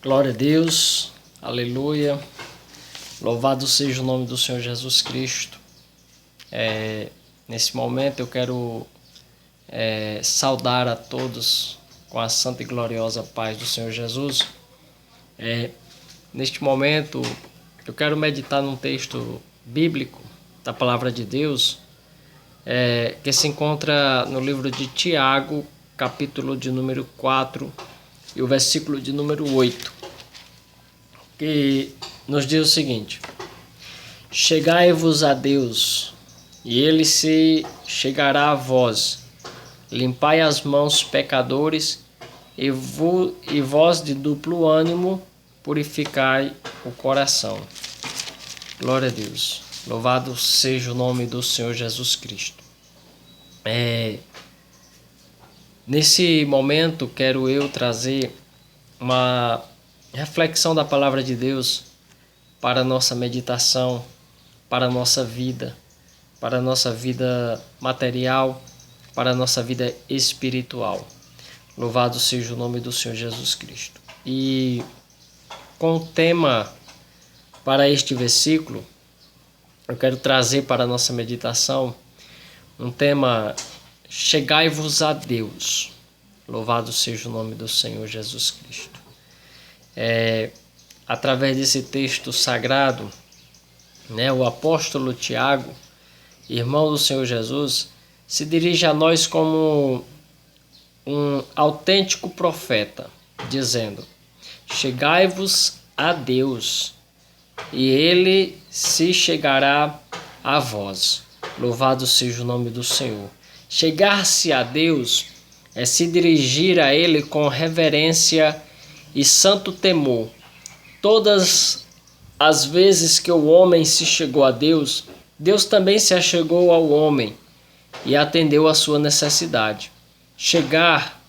Glória a Deus, aleluia, louvado seja o nome do Senhor Jesus Cristo. Nesse momento eu quero saudar a todos com a santa e gloriosa paz do Senhor Jesus. Neste momento eu quero meditar num texto bíblico da Palavra de Deus, que se encontra no livro de Tiago, capítulo de número 4, e o versículo de número 8, que nos diz o seguinte: Chegai-vos a Deus, e Ele se chegará a vós. Limpai as mãos, pecadores, e vós de duplo ânimo, purificai o coração. Glória a Deus. Louvado seja o nome do Senhor Jesus Cristo. Nesse momento quero eu trazer uma reflexão da palavra de Deus para a nossa meditação, para a nossa vida material, para a nossa vida espiritual. Louvado seja o nome do Senhor Jesus Cristo. E com o tema para este versículo, eu quero trazer para a nossa meditação um tema: chegai-vos a Deus. Louvado seja o nome do Senhor Jesus Cristo. Através desse texto sagrado, o apóstolo Tiago, irmão do Senhor Jesus, se dirige a nós como um autêntico profeta, dizendo: chegai-vos a Deus, e Ele se chegará a vós. Louvado seja o nome do Senhor. Chegar-se a Deus é se dirigir a Ele com reverência e santo temor. Todas as vezes que o homem se chegou a Deus, Deus também se achegou ao homem e atendeu a sua necessidade. Chegar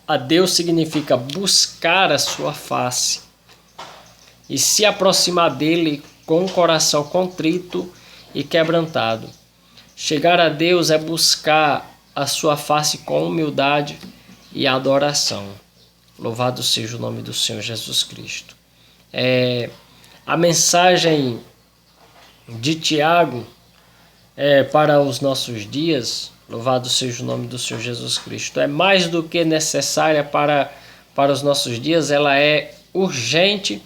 a Deus significa buscar a sua face e se aproximar dele com um coração contrito e quebrantado. Chegar a Deus é buscar a sua face com humildade e adoração. Louvado seja o nome do Senhor Jesus Cristo. A mensagem de Tiago para os nossos dias, louvado seja o nome do Senhor Jesus Cristo, é mais do que necessária para os nossos dias. Ela é urgente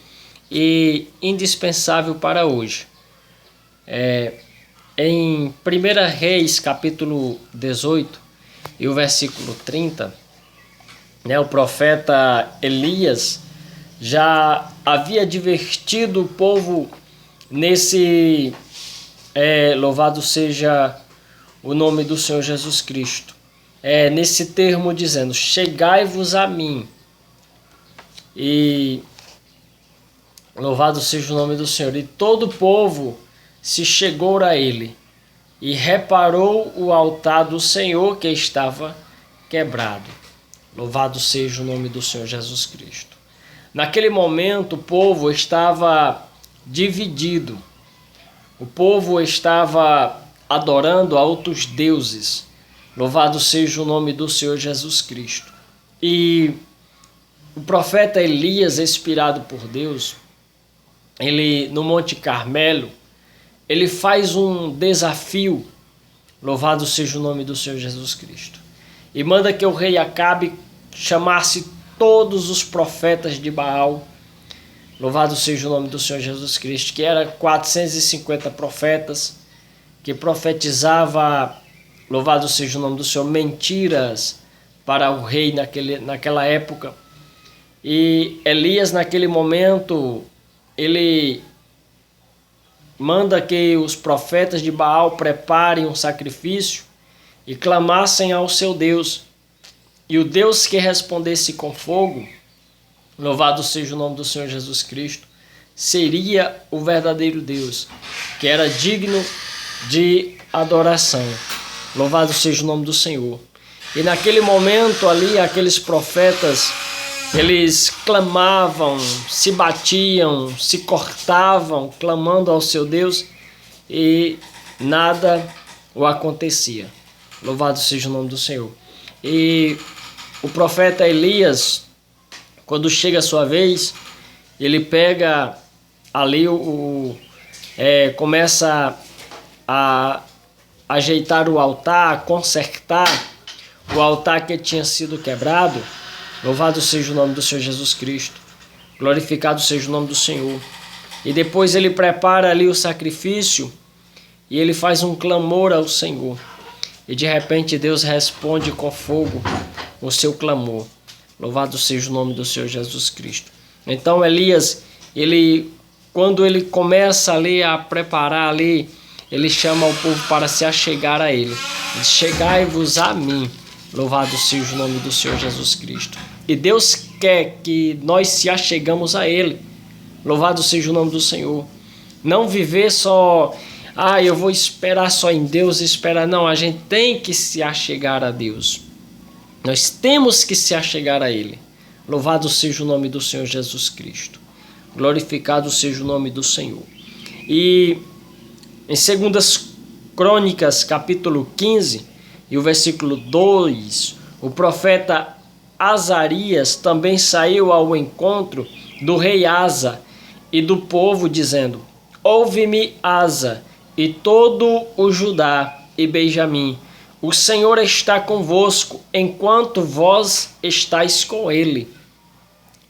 e indispensável para hoje. Em 1 Reis, capítulo 18, e o versículo 30, o profeta Elias já havia advertido o povo nesse, louvado seja o nome do Senhor Jesus Cristo, nesse termo dizendo: chegai-vos a mim. E louvado seja o nome do Senhor. E todo o povo se chegou a ele e reparou o altar do Senhor que estava quebrado. Louvado seja o nome do Senhor Jesus Cristo. Naquele momento o povo estava dividido. O povo estava adorando a outros deuses. Louvado seja o nome do Senhor Jesus Cristo. E o profeta Elias, inspirado por Deus, ele no Monte Carmelo, ele faz um desafio, louvado seja o nome do Senhor Jesus Cristo, e manda que o rei Acabe chamasse todos os profetas de Baal, louvado seja o nome do Senhor Jesus Cristo, que era 450 profetas, que profetizava, louvado seja o nome do Senhor, mentiras para o rei naquela época. E Elias, naquele momento, ele manda que os profetas de Baal preparem um sacrifício e clamassem ao seu Deus. E o Deus que respondesse com fogo, louvado seja o nome do Senhor Jesus Cristo, seria o verdadeiro Deus, que era digno de adoração. Louvado seja o nome do Senhor. E naquele momento ali, aqueles profetas, eles clamavam, se batiam, se cortavam, clamando ao seu Deus, e nada o acontecia. Louvado seja o nome do Senhor. E o profeta Elias Quando chega a sua vez, ele pega ali começa a ajeitar o altar, a consertar o altar que tinha sido quebrado. Louvado seja o nome do Senhor Jesus Cristo. Glorificado seja o nome do Senhor. E depois ele prepara ali o sacrifício e ele faz um clamor ao Senhor. E de repente Deus responde com fogo o seu clamor. Louvado seja o nome do Senhor Jesus Cristo. Então Elias, quando ele começa ali a preparar ali, ele chama o povo para se achegar a ele. Diz: chegai-vos a mim. Louvado seja o nome do Senhor Jesus Cristo. E Deus quer que nós se achegamos a ele. Louvado seja o nome do Senhor. Não viver só, eu vou esperar só em Deus, esperar. Não, a gente tem que se achegar a Deus. Nós temos que se achegar a ele. Louvado seja o nome do Senhor Jesus Cristo. Glorificado seja o nome do Senhor. E em 2 Crônicas, capítulo 15, e o versículo 2, o profeta Azarias também saiu ao encontro do rei Asa e do povo, dizendo: ouve-me, Asa, e todo o Judá e Benjamim. O Senhor está convosco, enquanto vós estáis com ele.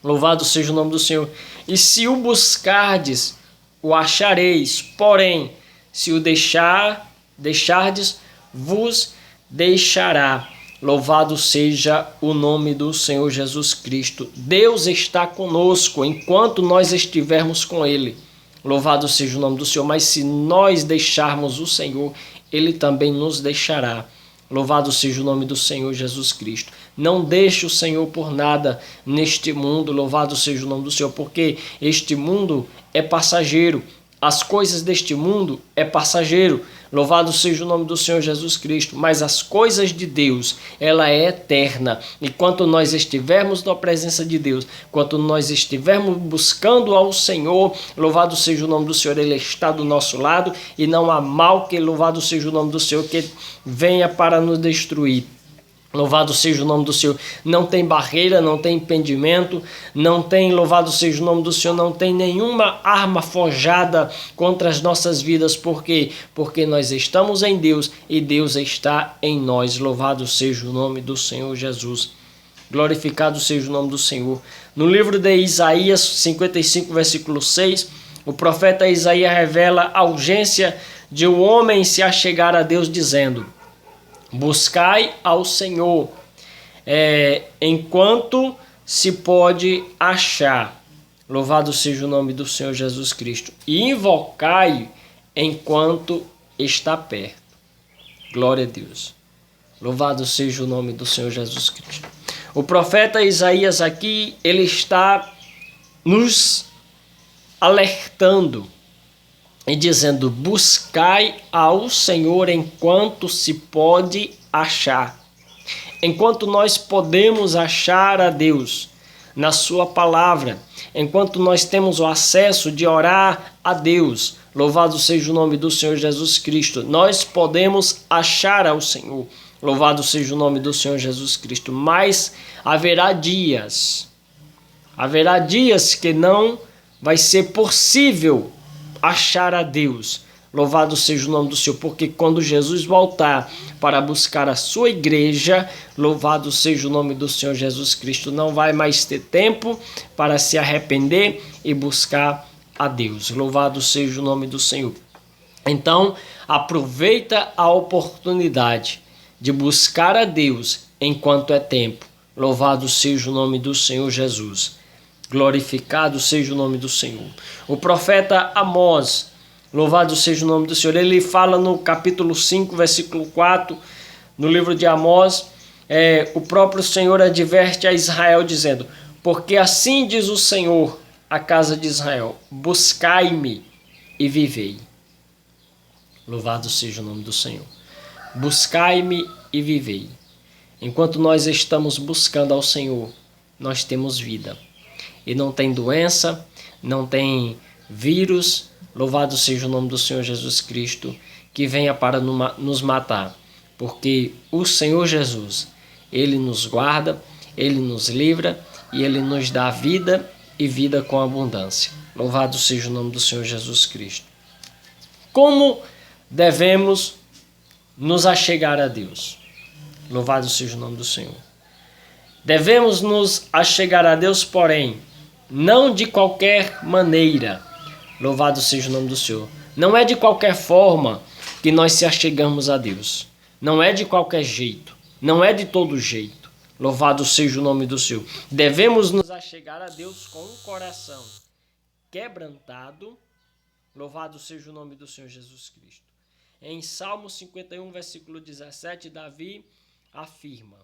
Louvado seja o nome do Senhor. E se o buscardes, o achareis. Porém, se o deixardes, vos deixará. Louvado seja o nome do Senhor Jesus Cristo. Deus está conosco enquanto nós estivermos com ele. Louvado seja o nome do Senhor. Mas se nós deixarmos o Senhor, ele também nos deixará. Louvado seja o nome do Senhor Jesus Cristo. Não deixe o Senhor por nada neste mundo. Louvado seja o nome do Senhor, porque este mundo é passageiro. As coisas deste mundo é passageiro. Louvado seja o nome do Senhor Jesus Cristo. Mas as coisas de Deus, ela é eterna. E quanto nós estivermos na presença de Deus, quanto nós estivermos buscando ao Senhor, louvado seja o nome do Senhor, ele está do nosso lado e não há mal que, louvado seja o nome do Senhor, que venha para nos destruir. Louvado seja o nome do Senhor. Não tem barreira, não tem impedimento, não tem, louvado seja o nome do Senhor, não tem nenhuma arma forjada contra as nossas vidas. Por quê? Porque nós estamos em Deus e Deus está em nós. Louvado seja o nome do Senhor Jesus. Glorificado seja o nome do Senhor. No livro de Isaías 55, versículo 6, o profeta Isaías revela a urgência de um homem se achegar a Deus, dizendo: buscai ao Senhor enquanto se pode achar. Louvado seja o nome do Senhor Jesus Cristo. E invocai enquanto está perto. Glória a Deus. Louvado seja o nome do Senhor Jesus Cristo. O profeta Isaías aqui, ele está nos alertando e dizendo: buscai ao Senhor enquanto se pode achar. Enquanto nós podemos achar a Deus na sua palavra, enquanto nós temos o acesso de orar a Deus, louvado seja o nome do Senhor Jesus Cristo, nós podemos achar ao Senhor. Louvado seja o nome do Senhor Jesus Cristo. Mas haverá dias que não vai ser possível achar a Deus. Louvado seja o nome do Senhor, porque quando Jesus voltar para buscar a sua igreja, louvado seja o nome do Senhor Jesus Cristo, não vai mais ter tempo para se arrepender e buscar a Deus. Louvado seja o nome do Senhor. Então, aproveita a oportunidade de buscar a Deus enquanto é tempo. Louvado seja o nome do Senhor Jesus. Glorificado seja o nome do Senhor. O profeta Amós, louvado seja o nome do Senhor, ele fala no capítulo 5, versículo 4, no livro de Amós, o próprio Senhor adverte a Israel dizendo: porque assim diz o Senhor à casa de Israel, buscai-me e vivei. Louvado seja o nome do Senhor. Buscai-me e vivei. Enquanto nós estamos buscando ao Senhor, nós temos vida. E não tem doença, não tem vírus, louvado seja o nome do Senhor Jesus Cristo, que venha para nos matar. Porque o Senhor Jesus, ele nos guarda, ele nos livra e Ele nos dá vida e vida com abundância. Louvado seja o nome do Senhor Jesus Cristo. Como devemos nos achegar a Deus? Louvado seja o nome do Senhor. Devemos nos achegar a Deus, porém, não de qualquer maneira. Louvado seja o nome do Senhor. Não é de qualquer forma que nós se achegamos a Deus. Não é de qualquer jeito. Não é de todo jeito. Louvado seja o nome do Senhor. Devemos nos achegar a Deus com um coração quebrantado. Louvado seja o nome do Senhor Jesus Cristo. Em Salmo 51, versículo 17, Davi afirma: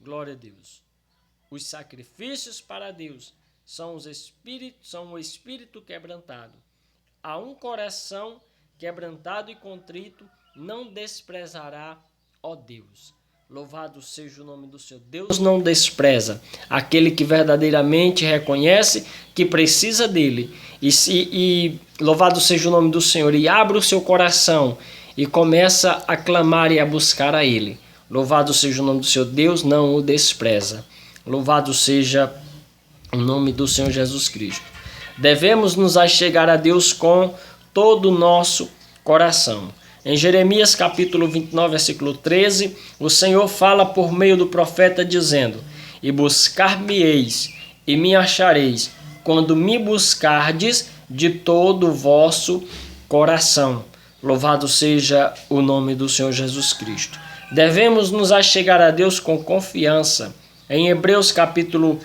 glória a Deus. Os sacrifícios para Deus são o espírito quebrantado. A um coração quebrantado e contrito não desprezará, ó Deus. Louvado seja o nome do Senhor. Deus não despreza aquele que verdadeiramente reconhece que precisa dele. E louvado seja o nome do Senhor. E abre o seu coração e começa a clamar e a buscar a ele. Louvado seja o nome do Senhor. Deus não o despreza. Louvado seja o nome do Senhor Jesus Cristo. Devemos nos achegar a Deus com todo o nosso coração. Em Jeremias capítulo 29, versículo 13, o Senhor fala por meio do profeta dizendo: e buscar-me-eis e me achareis, quando me buscardes de todo o vosso coração. Louvado seja o nome do Senhor Jesus Cristo. Devemos nos achegar a Deus com confiança. Em Hebreus capítulo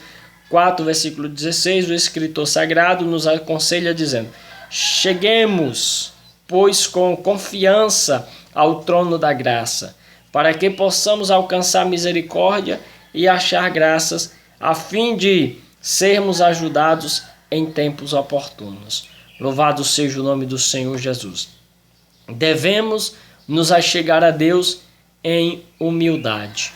4, versículo 16, o escritor sagrado nos aconselha dizendo: cheguemos, pois, com confiança ao trono da graça, para que possamos alcançar misericórdia e achar graças, a fim de sermos ajudados em tempos oportunos. Louvado seja o nome do Senhor Jesus. Devemos nos achegar a Deus em humildade.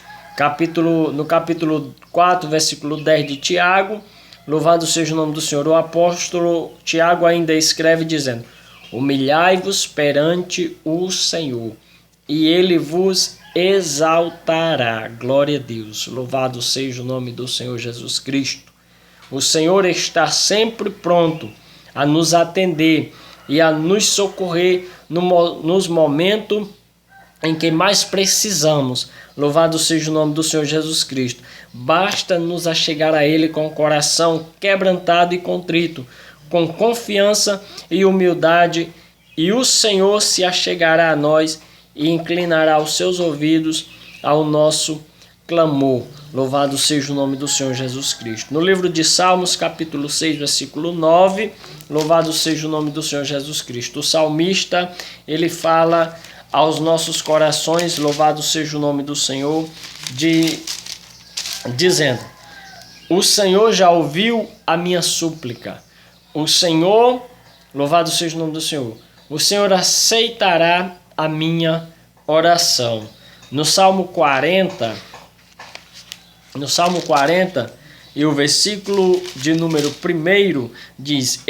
No capítulo 4, versículo 10 de Tiago, louvado seja o nome do Senhor, o apóstolo Tiago ainda escreve dizendo: humilhai-vos perante o Senhor, e ele vos exaltará. Glória a Deus. Louvado seja o nome do Senhor Jesus Cristo. O Senhor está sempre pronto a nos atender e a nos socorrer nos momentos em que mais precisamos. Louvado seja o nome do Senhor Jesus Cristo. Basta nos achegar a Ele com o coração quebrantado e contrito, com confiança e humildade, e o Senhor se achegará a nós e inclinará os seus ouvidos ao nosso clamor. Louvado seja o nome do Senhor Jesus Cristo. No livro de Salmos, capítulo 6, versículo 9, louvado seja o nome do Senhor Jesus Cristo. O salmista, ele fala aos nossos corações, louvado seja o nome do Senhor, dizendo: o Senhor já ouviu a minha súplica. O Senhor, louvado seja o nome do Senhor, o Senhor aceitará a minha oração. No Salmo 40, e o versículo de número 1 diz: